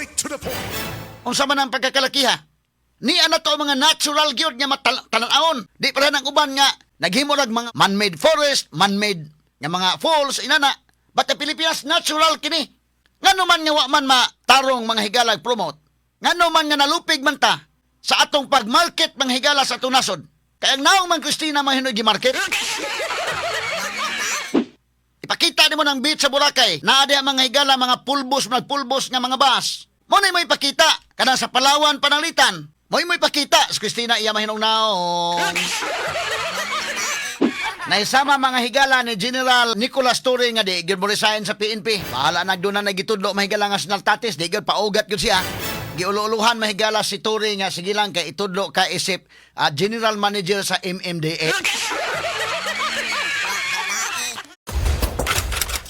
Straight to the point. Unsa man ang pagkakalakiha? Ni ana to mga natural gyud nga matalanaon. Di para nang uban nga naghimo nag mga man-made forest, man-made nga mga falls inana. But the Pilipinas natural kini. Ngano man nga wa man matarong mga higala promote. Ngano man nga nalupig man ta sa atong pag-market mga higala sa atong nasod. Kaya ang naong man Christina mahinoy gi-market. Ipakita nimo ng beach sa Boracay. Naa diha mga higala, mga pulbos nga mga bus. Mo na mo ipakita kana sa Palawan, Pananglitan. Mo ipakita sa Christina iya mahinong naong. Naisama mga higala ni General Nicolas Torre nga di gyud mo resign sa PNP. Bahala nagduna nagitudlo mahigala nga national status, di gyud paugat gyud siya. Giululuhan mahigala si Torre nga sige lang kay itudlo ka isip General Manager sa MMDA.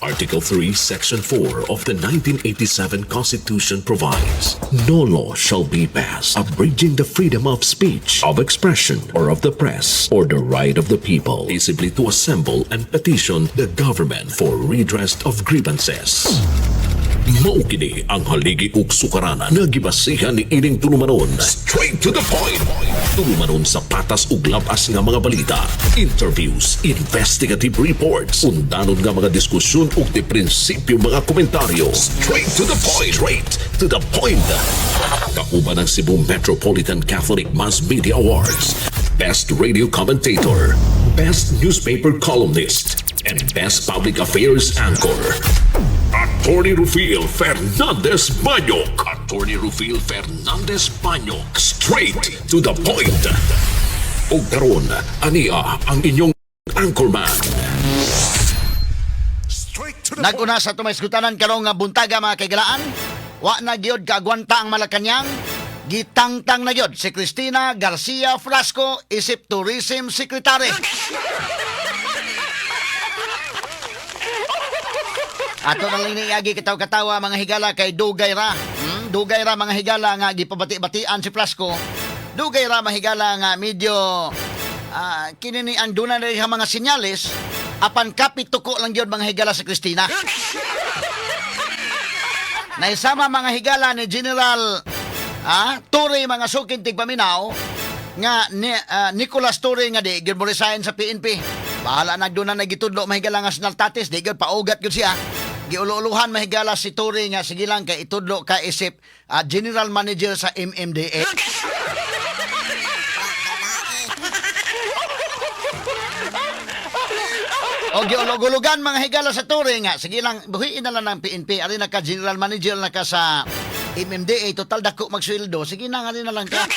Article 3, Section 4 of the 1987 Constitution provides, no law shall be passed abridging the freedom of speech, of expression, or of the press, or the right of the people peaceably to assemble and petition the government for redress of grievances. Mao kini ang haligi ug sukaranan nga gibasihan ni ining tulumanon. Straight to the point. Tulumanon sa patas ug labas nga mga balita, interviews, investigative reports, undanon nga mga diskusyon ug di prinsipyo mga komentaryo. Straight to the point. Straight to the point. Kauban ang Cebu Metropolitan Catholic Mass Media Awards, Best Radio Commentator, Best Newspaper Columnist, and Best Public Affairs Anchor. Attorney Rufil Fernandez Banyok. Attorney Rufil Fernandez Banyok. Straight to the point. O karon, ania ang inyong anchorman. Naguna sa tumaysgutanan karong nga buntaga mga kaigalaan. Wa na gyud kaagwanta ang Malacañang. Gitangtang na gyud si Cristina Garcia Frasco isip Tourism Secretary. Ato na lang niagi kataw-katawa mga higala kay Dugay ra. Dugay ra mga higala nga gipabati-batian si Frasco. Dugay ra mga higala nga medyo kinini ang duna na mga sinyalis apan kapit tuko lang gyud mga higala si Cristina. Naisama mga higala ni General Torre mga sukin tigpaminaw nga Nicolas Torre nga di gyud mo resign sa PNP. Bahala nagduna nagitudlo mga higala nga national status di gyud paugat gyud siya. Giululuhan mahigala si Torre nga sige lang kay itudlo ka isip General Manager sa MMDA. O giulugulugan mga higala sa Torre nga sige lang buhiin na lang ng PNP ari na ka General Manager na ka sa MMDA total dako magsweldo sige na nga rin na lang ka.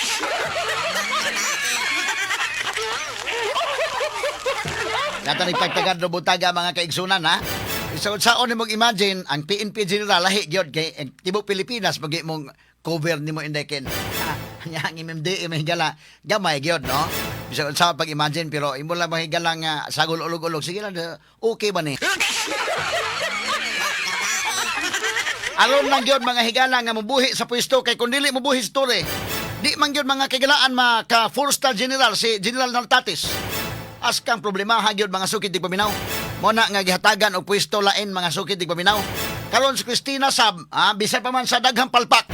Natan ipagtagad do butaga mga kaigsunan ha. So saon nimo imagine ang PNP General lahi gyud kay tibok Pilipinas pag mong cover nimo indeken. Yang MMDA mahigala gamay gyud no. So sa pag imagine pero imo lang mahigala nga sagol ulog-ulog sige lang okay ba ni. Aron lang gyud mga higala nga mobuhi sa pwesto kay kun dili mobuhi sa Torre. Di man gyud mga kagilaan maka 4-star general si General Nartatis. Askang problema hagyod mga sukid tigpaminaw. Muna nga gihatagan og pwesto lain mga sukid tigpaminaw. Karon si Cristina Sab, bisan pa man sa daghang palpak.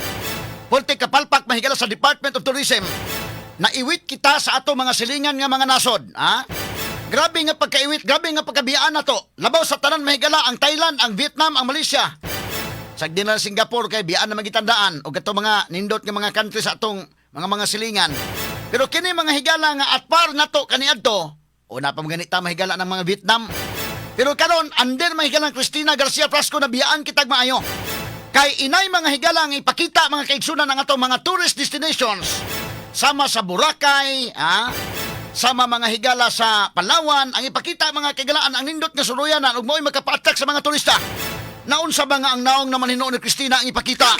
Pulte ka palpak mahigala sa Department of Tourism. Naiwit kita sa ato mga silingan nga mga nasod, Grabe nga pagkaiwit, grabe nga pagkabiyaan nato. Labaw sa tanan mahigala ang Thailand, ang Vietnam, ang Malaysia. Sagdi na Singapore kay biyaan na magitandaan og ato mga nindot nga mga country sa atong mga silingan. Pero kini mga higala nga at par nato kaniadto. Una pa maganita mahigala ng mga Vietnam. Pero karon under mahigala ng Cristina Garcia Frasco na biyaan kitag maayo. Kay inay mga higala ang ipakita mga kaigsunan ng atong mga tourist destinations. Sama sa Boracay, sama mga higala sa Palawan, ang ipakita mga kaigalaan ang nindot nga suluyanan ug mo'y makapaatrak sa mga turista. Naunsa ba nga ang naong naman hinuon ni Cristina ang ipakita?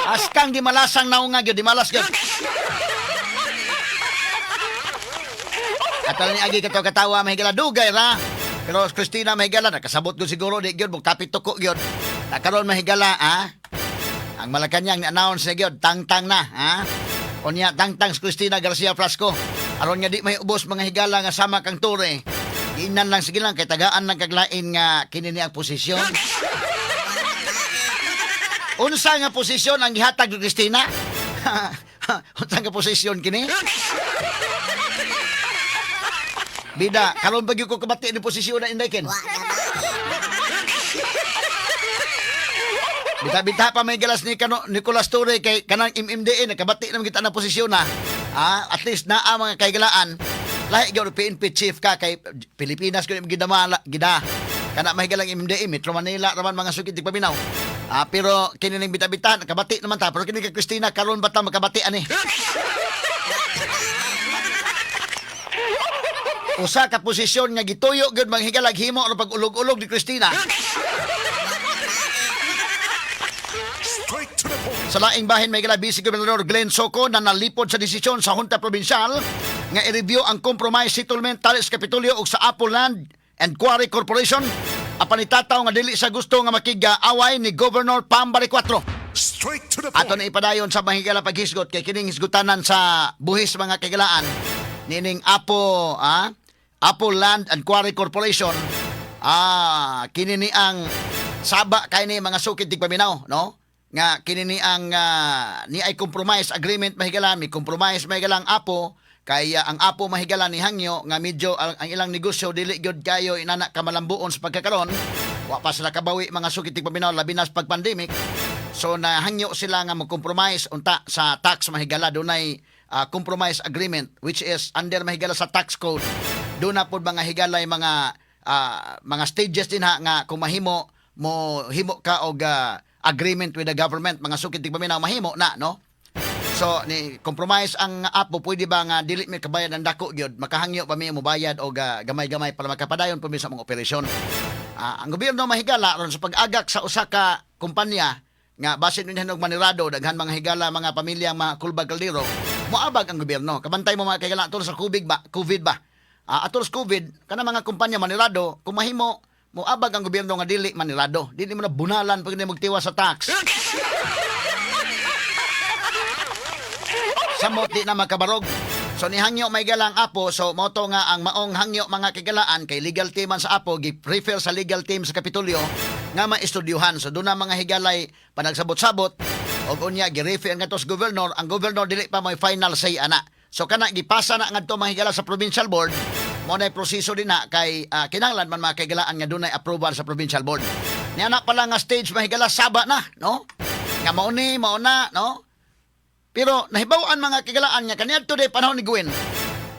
Askang di malasang naong nga gyud, di malas gyud. At ni agi katawa mahigala dugay ra. Pero Cristina mahigala nakasabot gyud siguro di gyud kapit tuko gyud. Nakaroon mahigala ang Malacañang na-announce na gyud tangtang na Unya tangtang si Cristina Garcia Frasco. Aron nga di may ubos mga higala nga sama kang Torre. Giinan lang sige lang kay tagaan lang kaglain nga kini ni ang posisyon. Unsa nga posisyon ang gihatag ni Cristina? Unsa nga posisyon kini? Bida, karon ba gyud ko kabati ni posisyon na inday ken? Bita-bita pa may galas ni Nicolas Torre kay kanang MMDA nakabati naman kita na posisyon na. At least naa mga kaygalaan. Lahi gyud PNP chief ka kay Pilipinas gyud gidamala gida. Kana mahigalang MMDA Metro Manila raman mga sukid di paminaw. Pero kini ning bita-bita nakabati naman ta pero kini kay Cristina karon bata makabati ani. Usa ka posisyon nga gituyo gyud manghigalag himo ano pag-ulog-ulog ni Cristina. Sa laing bahin may gala Vice Gobernador Glenn Soco na nalipod sa desisyon sa Junta Provincial nga i-review ang compromise settlement tali sa Kapitolyo ug sa Apple Land and Quarry Corporation apan itataw nga dili sa gusto nga makiga-away ni Governor Pambari 4. Straight to the point. Ato na ipadayon sa mahigala paghisgot kay kining hisgutanan sa buhis mga kagalaan nining Apple Land and Quarry Corporation. Kini ni ang saba kay ni mga sukid tigpaminaw, no? Nga kini ni ang ni ay compromise agreement mahigalan, may compromise mahigalang Apo kay ang Apo mahigalan ni Hangyo nga medyo ang ilang negosyo dili gyud kayo inana ka malambuon sa pagkakaron. Wa pa sila kabawi mga sukid tigpaminaw labi na sa pag-pandemic. So nahangyo sila nga mag-compromise unta sa tax mahigala dunay compromise agreement which is under mahigala sa tax code. Doon na po mga higalay mga stages din nga kung mahimo mo himo ka og agreement with the government mga sukid tigpaminaw mahimo na no. So ni compromise ang Apo pwede ba nga dili mi kabayad ang dako gyud makahangyo pa mi mo bayad og gamay-gamay para makapadayon pa mi sa mga operasyon. Ang gobyerno mahigala ron sa pag-agak sa usa ka kumpanya nga basin ninyo og manirado daghan mga higala mga pamilyang mga kulbag kaldero moabag ang gobyerno kabantay mo mga kagala atul sa COVID ba atul sa COVID kana mga kumpanya manirado kung mahimo moabag ang gobyerno nga dili manirado dili mo na bunalan pag magtiwa sa tax samot di na makabarog. So ni hangyo may galang Apo so moto nga ang maong hangyo mga kagalaan kay legal team man sa Apo gi-refer sa legal team sa Kapitolyo nga maistudyuhan. So doon na mga higalay panagsabot-sabot og unya gi-refer ngadto sa governor, ang governor dili pa may final say ana. So kana gipasa na ngadto mga higala sa provincial board. Mo na proseso din na kay kinahanglan man mga kagalaan nga dunay approval sa provincial board. Niana pala nga stage mahigala saba na, no? Nga mao na, no? Pero nahibawan mga kagalaan nga kaniadto day panahon ni Gwen.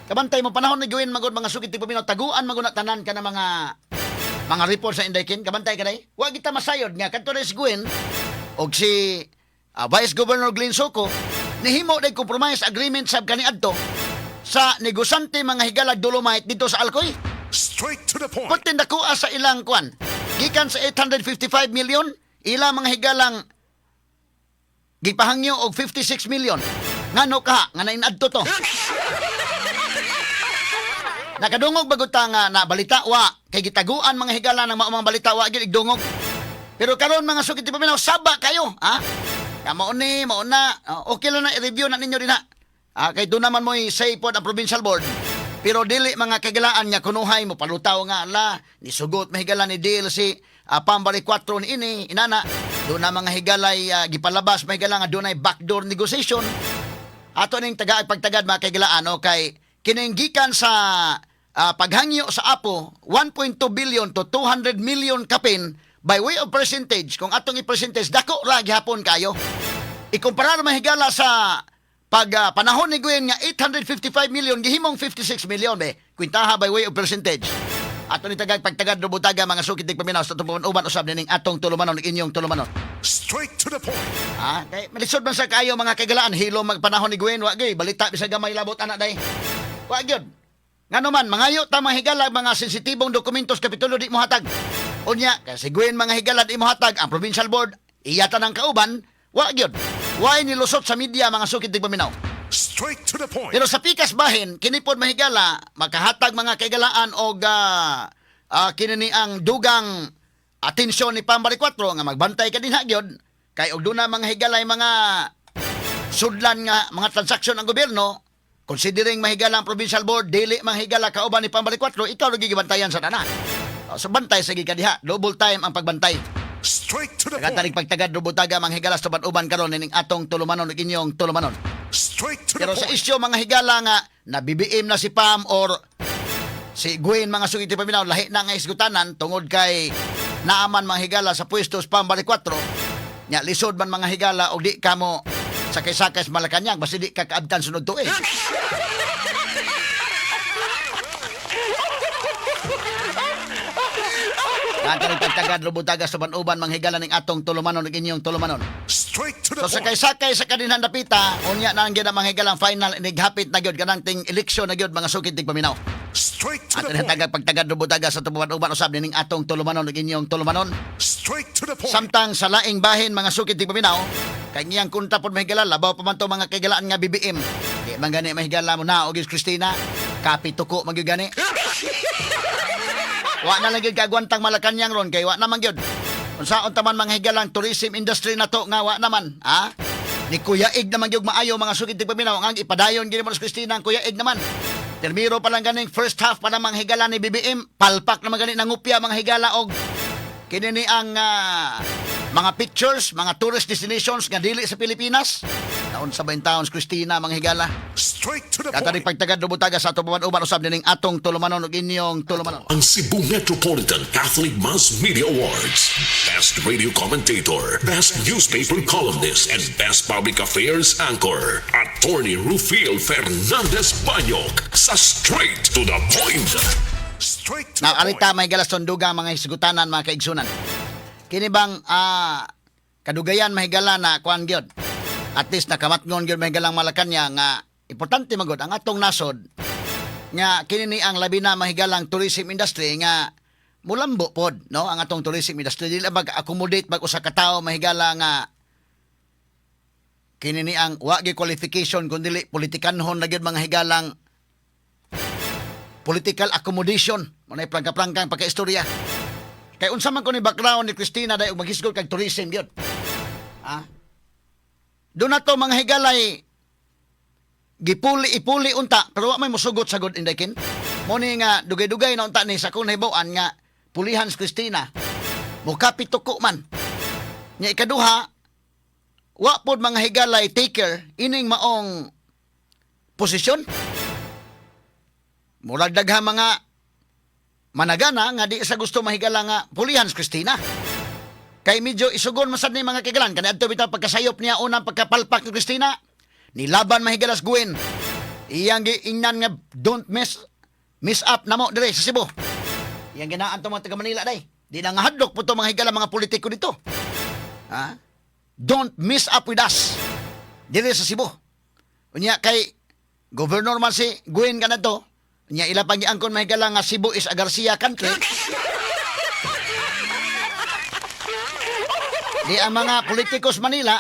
Kabantay mo panahon ni Gwen magud mga sukid tigpaminaw taguan maguna tanan kana mga report sa Indaykin kabantay kaday. Wa kita masayod nga kadto si Gwen og si Vice Governor Glenn Soco nihimo day compromise agreement sab kaniadto sa negosante mga higalag Dolomite dito sa Alcoy. Straight to the point. Kuntin dakuha sa ilang kwan. Gikan sa 855 million, ilang mga higalang gipahangyo og 56 million. Ngano ka nga nainadto to? Nakadungog bago ta nga na balita wa kay gitaguan mga higala ng mga balita wa gyud igdungog. Pero karon mga sukid paminaw saba kayo, ha? Kamo ni mao na okay lang na i-review na ninyo din ha. Kay doon naman mo say po ang provincial board. Pero dili mga kagalaan nga kunuhay mo palutaw nga ala ni sugot mahigala ni DLC Pambari 4 ni ini inana doon na mga higalay gipalabas mahigala nga doon ay backdoor negotiation. Ato ning pagtagad mga kagalaan kay kininggikan sa paghangyo sa Apo 1.2 billion to 200 million kapin by way of percentage. Kung atong i-percentage dako ra gihapon kayo. Ikumpara mahigala sa panahon ni Gwen nga 855 million gihimong 56 million be kwintaha by way of percentage. Ato ni pagtagad robutaga mga sukid tigpaminaw sa tubon uban usab ning atong tulumanon inyong tulumanon. Straight to the point. Kay malisod man sa kayo mga kagalaan hilo magpanahon ni Gwen wa gyud balita bisag gamay labot ana day. Wa gyud. Ngano man mangayo ta mahigala mga sensitibong dokumentos Kapitolyo di mo hatag. Unya kasi Gwen mga higala di mo hatag ang provincial board iyata ng kauban wa gyud. Why nilusot sa media mga sukid tigpaminaw? Straight to the point. Pero sa pikas bahin, kinipod mahigala, makahatag mga kagalaan o kinini ang dugang atensyon ni Pambari 4 nga magbantay ka din hagyod. Kay og doon na mga higalay mga sudlan nga mga transaksyon ang gobyerno, considering mahigala ang provincial board, dili mahigala kauban ni Pambalik 4, ikaw nagigibantayan sa tanan. So bantay sa gikadiha, double time ang pagbantay. Straight to the Katanig point. pagtagad rubutaga mga higala sa uban karon ning atong tulumanon ug inyong tulumanon. Straight to the Pero sa point. isyu mga higala nga nabibiim na si Pam or si Gwen mga sugiti paminaw lahi na nga isgutanan tungod kay naaman mga higala sa pwestos Pambalik 4. Nya lisod man mga higala og di kamo sakay-sakay sa Malacañang basta di ka kaabtan sunod to eh. Katanig pagtagad rubutaga sa uban mga higala ning atong tulumanon ug inyong tulumanon. Straight to the So point. sakay-sakay sa kaninhan dapita, unya na ang gina mga higalang final inighapit na gyud kanang ting eleksyon na gyud mga sukit tig paminaw. Straight to At the point. tinatagag pagtagad rubutaga sa tubuan uban usab ning atong tulumanon ug inyong tulumanon. Straight to the point. Samtang sa laing bahin mga sukit tig paminaw, kay ngiyang kunta pod mahigala labaw pa man to mga kagalaan nga BBM. Di man gani mahigala mo na og Christina, kapi tuko magyud gani. Wa na lang gyud kagwantang Malacañang ron kay wa naman gyud. Unsaon taman mga higalang tourism industry na to nga wa naman, ha? Ni Kuya Ig naman gyud maayo mga sugid tig paminaw ang ipadayon gini mo sa Christina ang Kuya Ig naman. Termiro pa lang ganing first half pa namang higala ni BBM, palpak naman gani nangupya mga higala og kini ni ang mga pictures, mga tourist destinations nga dili sa Pilipinas. Taon sa 20 taon Christina mga higala. Straight to the Katanig point. pagtagad rubutaga sa tubuan uban usab ning atong tulumanon ug inyong tulumanon. Ang Cebu Metropolitan Catholic Mass Media Awards. Best Radio Commentator, Best Newspaper Columnist, and Best Public Affairs Anchor. Attorney Rufil Fernandez Banyok sa Straight to the Point. Straight to the Now, point. alita may galaston dugang mga hisgutanan, mga kaigsunan. Kini bang kadugayan mahigala na kuan gyud. At least nakamatngon gyud mahigalang Malacañang nga importante magod ang atong nasod nga kini ni ang labi na mahigalang tourism industry nga mulambo pod no ang atong tourism industry dili mag-accommodate mag usa ka tawo mahigala nga kini ni ang wa gi qualification kundi politikanhon na gyud mga higalang political accommodation mo na prangka-prangkang pagkaistorya. Kay unsa man ko ni background ni Christina day og maghisgot kag tourism gyud. Ha? Doon na to mga higalay ipuli unta pero wa may mosugot sagod indaykin. Mo ni nga dugay-dugay na unta ni sa kung nahibaw-an nga pulihan si Christina. Mukapit tuko man. Nya ikaduha wa pod mga higalay taker ining maong posisyon. Murag daghang mga managana nga di sa gusto mahigala nga pulihan si Christina. Kay medyo isugon masad ni mga kagalan. Kani adto bitaw pagkasayop niya unang pagkapalpak ni Christina. Nilaban mahigalas Gwen. Iyang giingnan nga don't miss up namo dire sa Cebu. Iyang ginaan to mga taga Manila day. Di na nga hadlok po to mga higala mga politiko dito. Ha? Don't miss up with us. Dire sa Cebu. Unya kay Governor man si Gwen ka na to. Unya ila pang giangkon mahigala nga Cebu is a Garcia country. Di ang mga politikos Manila,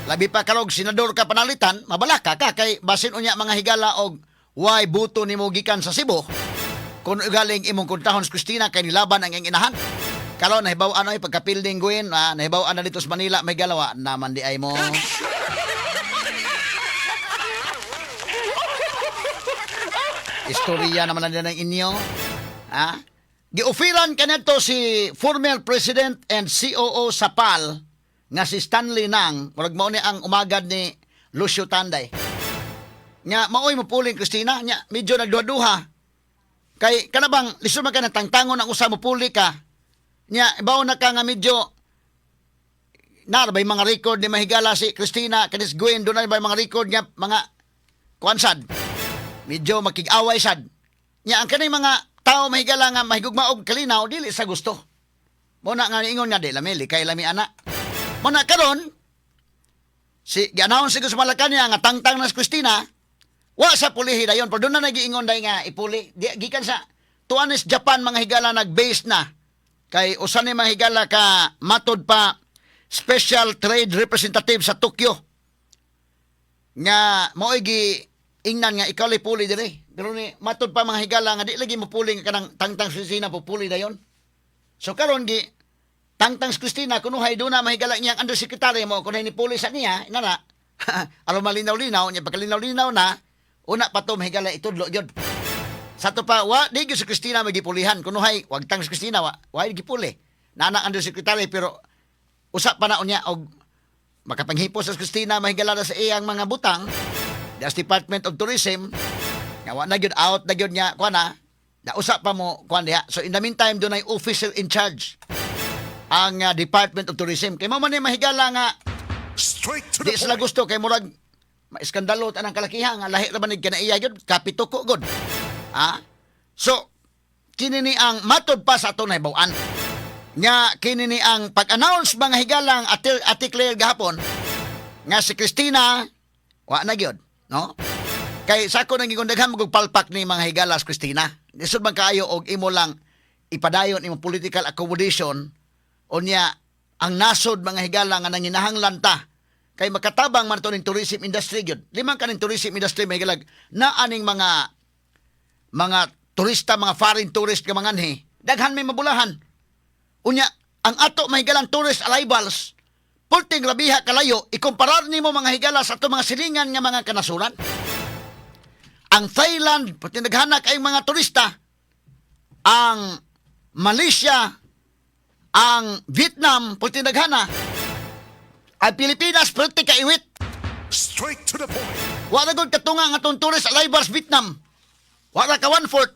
labi pa karog senador ka panalitan, mabalaka ka kay basin unya mga higala og why buto nimo gikan sa Cebu. Kung galing imong kuntahon sa Christina kay nilaban ang iyang inahan. Karon nahibaw-an ay pagka-building Gwen, nahibaw-an na dito sa Manila may galawa naman di ay mo. Istorya naman na ng inyo. Ha? Giufiran kanadto si former President and COO sa PAL nga si Stanley Nang, murag mao ni ang umagad ni Lucio Tanday. Nya maoy mo puling Christina, nya medyo nagduha-duha. Kay kanabang lisod man ka na tangtangon ang usa mo puli ka. Nya ibaw na ka nga medyo narbay mga record ni mahigala si Christina kanis Gwen doon na mga record nga mga kuansad. Medyo makig-away sad. Nya ang kanay mga tao mahigala nga mahigugma og kalinaw dili sa gusto. Mo na nga ingon nga di lamili kay lami ana. Mo na karon si gi-announce ko sa Malacañang nga tangtang na si Christina wa sa pulihi dayon pero doon na nagiingon day nga ipuli di gikan sa tuanis Japan mga higala nag-base na kay usa ni mga higala ka matod pa special trade representative sa Tokyo nga mo'y gi ingnan nga ikaw lay puli dire pero ni matod pa mga higala nga di lagi mo puli nga kanang tangtang Christina po puli dayon so karon gi tangtang Christina kunuhay do na mahigala niyang undersecretary mo kunuhay ni puli sa niya inana aron malinaw-linaw niya pagkalinaw-linaw na Una pa to mahigala itudlo gyud. Sa to pa wa di gyud si Cristina magipulihan kunuhay wag tang si Cristina wa gipuli. Nana under secretary pero usa pa na unya og makapanghipos sa Cristina mahigala na sa iyang mga butang. Das Department of Tourism nga wa na gyud out na gyud nya kuan na usa pa mo kuan diha. So in the meantime dunay officer in charge ang Department of Tourism. Kay mo man ni mahigala nga Straight to the di sila point. gusto kay murag maiskandalo tanang kalakihan nga lahi ra man ni kanaiya gyud kapituko gud. So kini ni ang matod pa sa aton nahibaw-an. Nga kini ni ang pag-announce mga higalang article gahapon nga si Cristina wa na gyud, no? Kay sako nang gigundaghan mag palpak ni mga higalas Cristina. Lisod man kaayo og imo lang ipadayon imo political accommodation unya ang nasod mga higala nga nanginahanglan ta kay makatabang man to ning tourism industry gyud. Limang kaning tourism industry may higalag na aning mga turista, mga foreign tourist nga manganhi, daghan may mabulahan. Unya, ang ato mga higalang tourist arrivals, pulting labiha kalayo, ikumparar nimo mga higala sa ato mga silingan nga mga kanasuran. Ang Thailand, pati naghana kay mga turista, ang Malaysia, ang Vietnam, pati naghana, ang Pilipinas, pati kaiwit. Straight to the point. Wala gud katunga nga atong tourist arrivals Vietnam. Wala ka 1/4.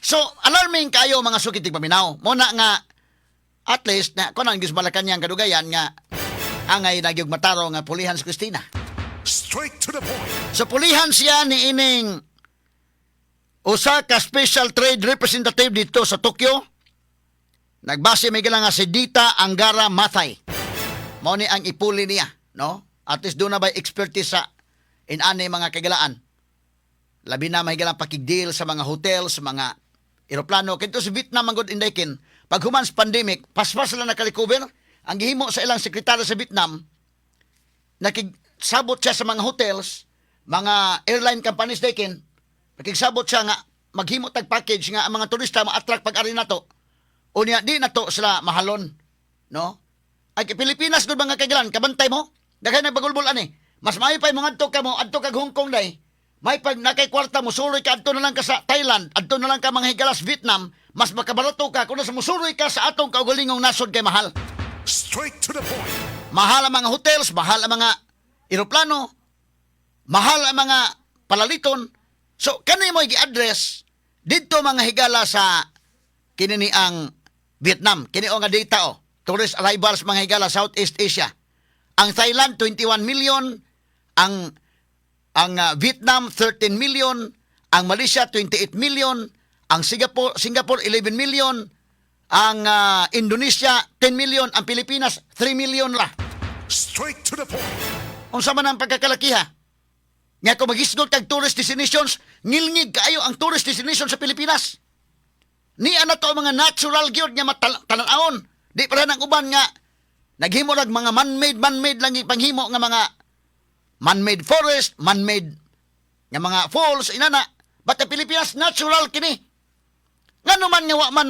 So, alarming kayo mga sukitig paminaw. Muna nga, at least, na kung ang Malacanang kadugayan nga, angay nagyog mataro nga pulihan si Cristina. Straight to the point. So, pulihan siya ni ining Osaka Special Trade Representative dito sa Tokyo. Nagbase may gila nga si Dita Angara Mathay. Mao ni ang ipuli niya, no? At least doon na ba expertise sa inani mga kagalaan. Labi na may galang pakigdeal sa mga hotel, sa mga eroplano. Kito si Vietnam ang good indaykin. Pag humans pandemic, paspas sila nakalikover. Ang gihimo sa ilang sekretaryo sa Vietnam, nakigsabot siya sa mga hotels, mga airline companies daykin. Nakigsabot siya nga maghimo tag package nga ang mga turista ma-attract pag-ari na to. Unya di na to sila mahalon, no? Ay Pilipinas gud mga kagalan, kabantay mo. Daghan na bagulbol ani. Mas maayo pa mo ngadto ka mo adto kag Hong Kong day. May pag nakay kwarta mo suroy ka adto na lang ka sa Thailand, adto na lang ka mga higalas Vietnam, mas makabarato ka kung nasa musuroy ka sa atong kaugalingong nasod kay mahal. Straight to the point. Mahal ang mga hotels, mahal ang mga eroplano, mahal ang mga palaliton. So kani mo gi-address didto mga higala sa kini ang Vietnam, kini o nga data tourist arrivals mga higala Southeast Asia. Ang Thailand 21 million, ang Vietnam 13 million, ang Malaysia 28 million, ang Singapore 11 million, ang Indonesia 10 million, ang Pilipinas 3 million la. Straight to the point. Unsa man ang pagkakalakiha? Nga kung magisgot kag tourist destinations, ngilngig kaayo ang tourist destination sa Pilipinas. Ni ana to mga natural gyud nga talan-awon. Di para nang uban nga naghimo nag mga man-made lang ipanghimo nga mga man-made forest, man-made nga mga falls inana. But the Pilipinas natural kini. Ngano man nga wa man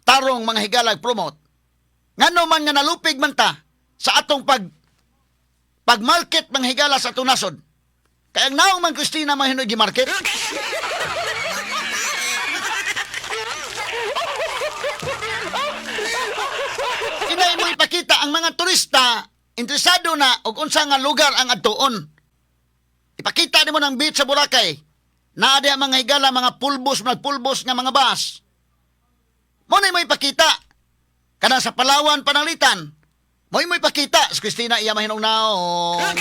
tarong mga higalag promote. Ngano man nga nalupig man ta sa atong pag-market mga higala sa atong nasod. Kaya ang naong man Cristina mahinog gi-market. Inay mo ipakita ang mga turista interesado na og unsa nga lugar ang adtuon. Ipakita nimo ng beach sa Boracay. Naa diha mga higala mga pulbos nga mga bus. Mo ni mo ipakita kana sa Palawan panalitan. Mo ipakita si Cristina iya mahinog naon.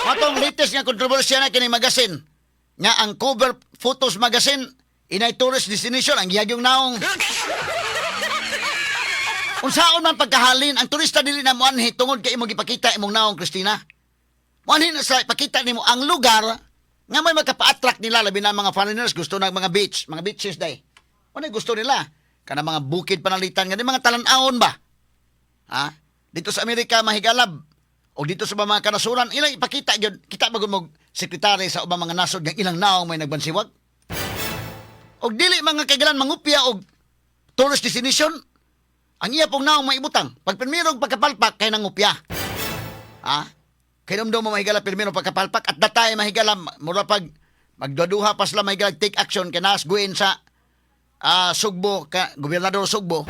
Matong latest nga kontrobersya na kini magazine nga ang cover photos magazine inay tourist destination ang giyagyong naong. Unsaon man pagkahalin ang turista dili na moanhi tungod kay imong gipakita imong naong Cristina. Moanhi na sa ipakita nimo ang lugar nga may magkapa-attract nila labi na mga foreigners gusto na mga beach, mga beaches day. Ano gusto nila? Kana mga bukid panalitan nga di mga talan-awon ba? Ha? Dito sa Amerika mahigalab o dito sa mga kanasuran ilang ipakita gyud kita bagud mo sekretary sa ubang mga nasod nga ilang naong may nagbansiwag. Og dili mga kaigalan mangupya og tourist destination. Ang iya pong naong maibutang. Pag pirmirong pagkapalpak, kay nangupya. Ha? Kay namdo mo mahigala pirmirong pagkapalpak at datay mahigala, mura pag magduduha pa sila mahigala take action kay nas guin sa Sugbo, Gobernador Sugbo.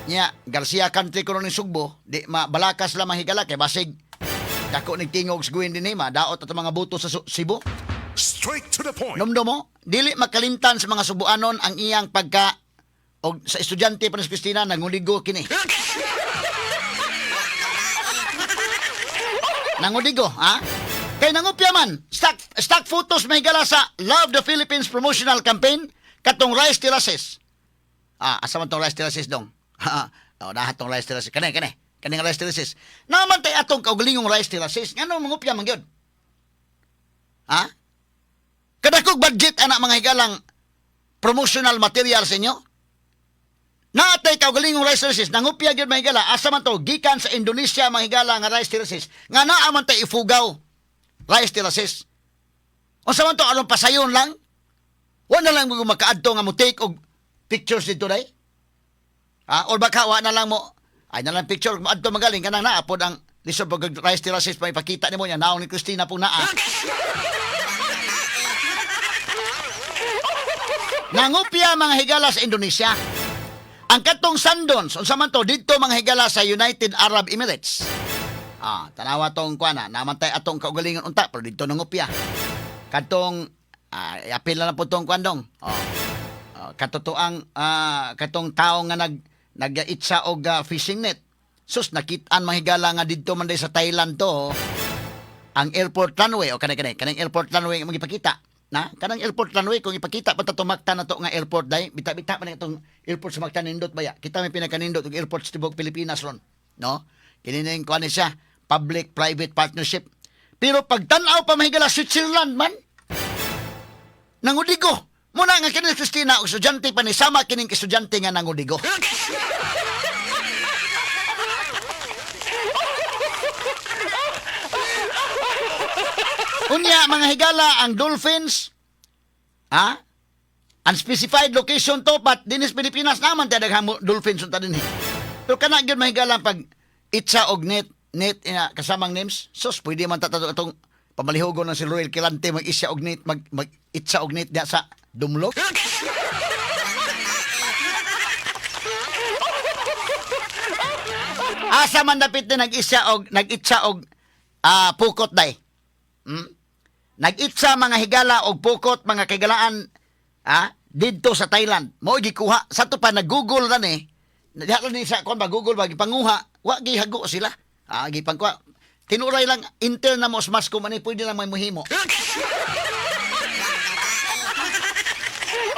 Nya, Garcia Country ko ni Sugbo, di balakas la mahigala kay basig dako ni tingog guin din ma daot at mga buto sa Cebu. Straight to the point. Nomdo mo, dili makalimtan sa mga Subuanon ang iyang pagka o sa estudyante pa ni Christina nanguligo kini. Nanguligo, ha? Kay nangupya man, stock photos may gala sa Love the Philippines promotional campaign katong rice terraces. Asa man tong rice terraces dong? Nahat tong rice terraces. Kaning rice terraces. Naman tay atong kaugalingong rice terraces. Ngano mangupya man gyud? Ha? Kadakog budget anak mga higalang promotional material sa inyo? Natay kaugalingong rice terraces, nangupya gyud mga higala, asa man to, gikan sa Indonesia mga higala nga rice terraces, nga naa man tay ifugaw rice terraces. Unsa man to, aron pasayon lang? Wala lang mo makaadto nga mo take og pictures dito day? Or baka wa na lang mo, ay na lang picture, maadto magaling, kanang naapod ang lisod pag rice terraces, pa ipakita ni mo niya, naong ni Christina po naa. Nangupya mga higala sa Indonesia. Ang katong Sandons, unsa man to dito mga higala sa United Arab Emirates. Tanawa tong kuana, namantay atong kaugalingon unta pero dito nangupya. Katong apil na po tong kuandong. Katotoang katong tao nga nag-itsa og fishing net. Sus nakitaan mga higala nga dito man day sa Thailand to. Ang airport runway o kanang airport runway magipakita. Na kanang airport runway kung ipakita pa tumakta na to nga airport day bita-bita man itong airport sa magtanindot baya kita may pinakanindot og airport sa tibok Pilipinas ron no kini ning kuan siya public private partnership pero pag tan-aw pa mahigala Switzerland man nangudigo mo na nga kini Christina og estudyante pa ni sama kining estudyante nga nangudigo. Unya mga higala ang dolphins unspecified location to but dinis Pilipinas naman tayo daghang dolphins unta dinhi. Pero kana gyud mga higala pag itsa og net kasamang names sus pwede man tato atong pamalihugon ng si Royal Kilante mag-isya og net mag itsa og net diha sa Dumlok. Asa man dapit na nag-itsa og pukot day. Nag-itsa mga higala og pukot mga kagalaan didto sa Thailand. Mo gikuha sa to pa nag-Google ran diha ni sa kon ba Google ba gipanguha wa gihago sila. Gipangkuha. Tinuray lang inter na mas ko man pwede lang may muhimo.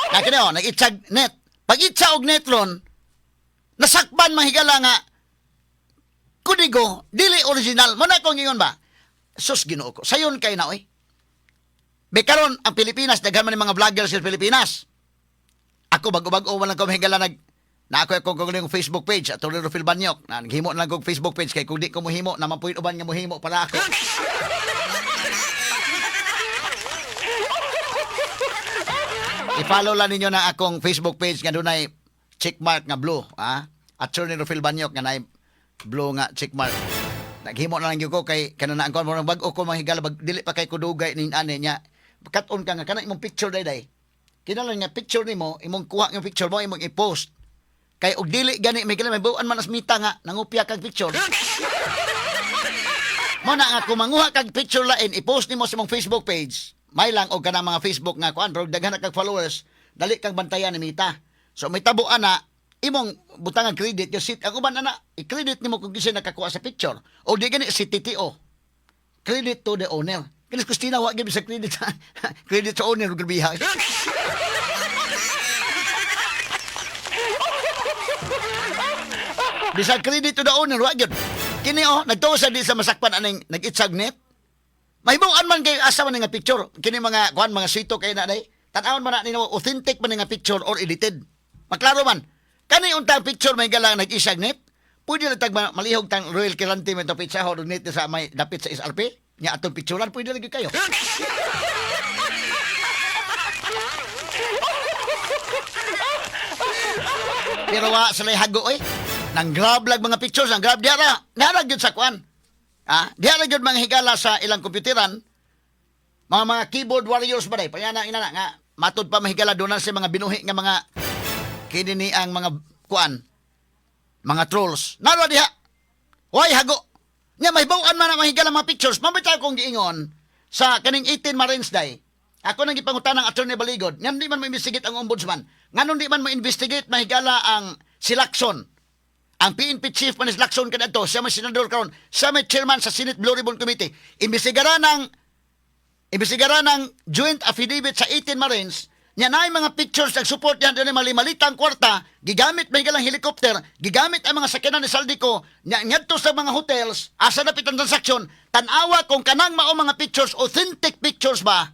Kaya nag-itsag net. Pag itsa og net ron nasakban mga higala nga kudigo dili original. Mo na ko ngingon ba? Sus Ginoo ko. Sayon kay na oy. Bekaron ang Pilipinas daghan man mga vloggers sa Pilipinas. Ako bago-bago man lang ko mahigala na ako kung Facebook page at Torero Phil Banyok. Naghimo na lang kong Facebook page kay kung di ko mohimo naman po uban nga mohimo para ako. I-follow lang ninyo na akong Facebook page nga dunay checkmark nga blue, At Torero Phil Banyok nga nay blue nga checkmark. Naghimo na lang gyud ko kay kanana ko mo bag-o ko mahigala dili pa kay kudugay nin ane nya. Katon ka nga kana imong picture day. Kinahanglan nga picture nimo, imong kuha nga picture mo imong i-post. Kay og dili gani may kailangan may buwan man asmita nga nangupya kag picture. Mo na nga kung manguha kag picture lain i-post nimo sa imong Facebook page. May lang og kanang mga Facebook nga kuan daghan kag followers, dali kag bantayan ni Mita. So may tabuan na imong butangan credit yung sit ang uban ana i-credit nimo kung gisa nakakuha sa picture o di gani si TTO credit to the owner kini Christina wa gyud sa credit credit sa owner grabiha. Bisa credit to the owner wa gyud kini nagtuo sa di sa masakpan aning nag-itsag net mahibaw-an man kay asa man nga picture kini mga kuan mga sito kay na day tan-awon man na nimo authentic man nga picture or edited maklaro man. Kani untang picture may galang nag-isag net. Pwede na tag malihog tang Royal Kilante may topit sa hodog net sa may dapit sa SRP. Nya atong picturean pwede lagi kayo. Pero wa sa hago oy. Nang grab lag mga pictures, ang grab diara gyud sa kwan. Diara gyud mga higala sa ilang kompyuteran. Mga keyboard warriors ba day? Panyana ina nga matud pa mahigala doon sa mga binuhi nga mga kini ni ang mga kuan, mga trolls. Naro diha. Hoy hago. Nya mahibaw-an man ang mahigala mga pictures. Mabitaw kong giingon sa kaning 18 Marines Day. Ako nang gipangutan ng Attorney Baligod. Nga di man mo investigate ang ombudsman. Nganon di man mo investigate mahigala ang si Lacson. Ang PNP chief man is Lacson kadto. Siya may senador karon. Siya may chairman sa Senate Blue Ribbon Committee. Imbestigaran ng joint affidavit sa 18 Marines. Nya naay mga pictures nag-support yan doon mali-malitang kwarta, gigamit may galang helicopter, gigamit ang mga sakyanan ni Saldico, ngadto sa mga hotels, asa na pitang transaksyon, tanawa kung kanang mao mga pictures, authentic pictures ba,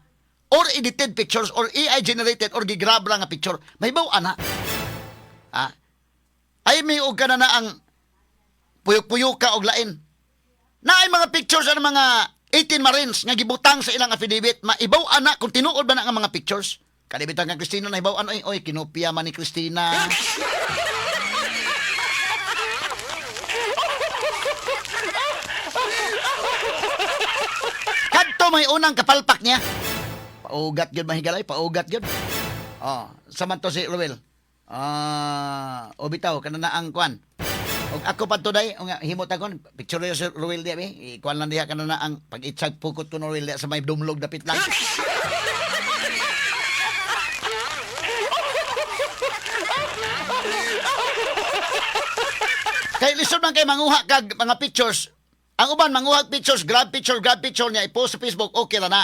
or edited pictures, or AI generated, or gigrab lang nga picture. May baw ana. Ay may og kana na ang puyok-puyok ka og lain. Naay mga pictures ang mga 18 Marines nga gibutang sa ilang affidavit, maibaw ana kung tinuod ba na ang mga pictures. Kalibitan kang Christina na ibaw ano oy kinopya man ni Christina. Kadto may unang kapalpak niya. Paugat gyud mahigalay, paugat gyud. Samanto si Ruel. Bitaw kana na ang kwan. Og ako pa today, himot akon, picture yo si Ruel di abi. Ikwan lang diha kana na ang pag-itsag pukot ko no Ruel sa may dumlog dapit lang. Kay lisod man kay manguha kag mga pictures. Ang uban manguha pictures, grab picture niya i-post sa Facebook, okay ra na.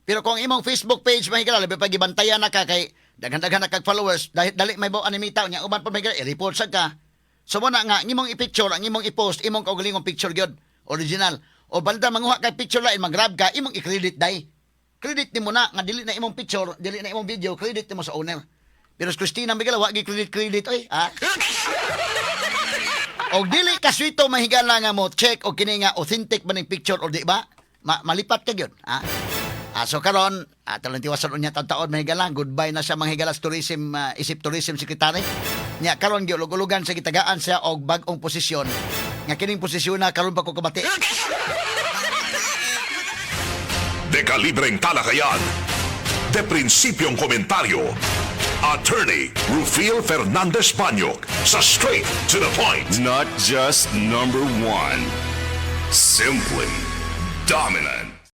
Pero kung imong Facebook page mahigala labi pa gibantayan na ka kay daghan-daghan na kag followers, dali may baw animita nya uban pa mahigala i-report sad ka. So mo na nga imong i-picture, ang imong i-post, imong kaugalingong picture gyud, original. O balda manguha kay picture lain, mag-grab ka, imong i-credit dai. Credit nimo na nga dili na imong picture, dili na imong video, credit nimo sa owner. Pero si Christina mahigala wa gi credit oy, O dili ka swito mahigala nga mo check o kini nga authentic ba ning picture o di ba? Malipat ka gyud, so karon talantiwasan unya taon mahigala, goodbye na siya mahigala sa tourism isip tourism secretary. Nya karon gyud lugulugan sa gitagaan siya og bag-ong posisyon. Nga kining posisyon na karon pa ko kabati. De kalibreng talakayan. De prinsipyong komentaryo. Attorney Rufil Fernandez Banyok sa Straight to the Point. Not just number one, simply dominant.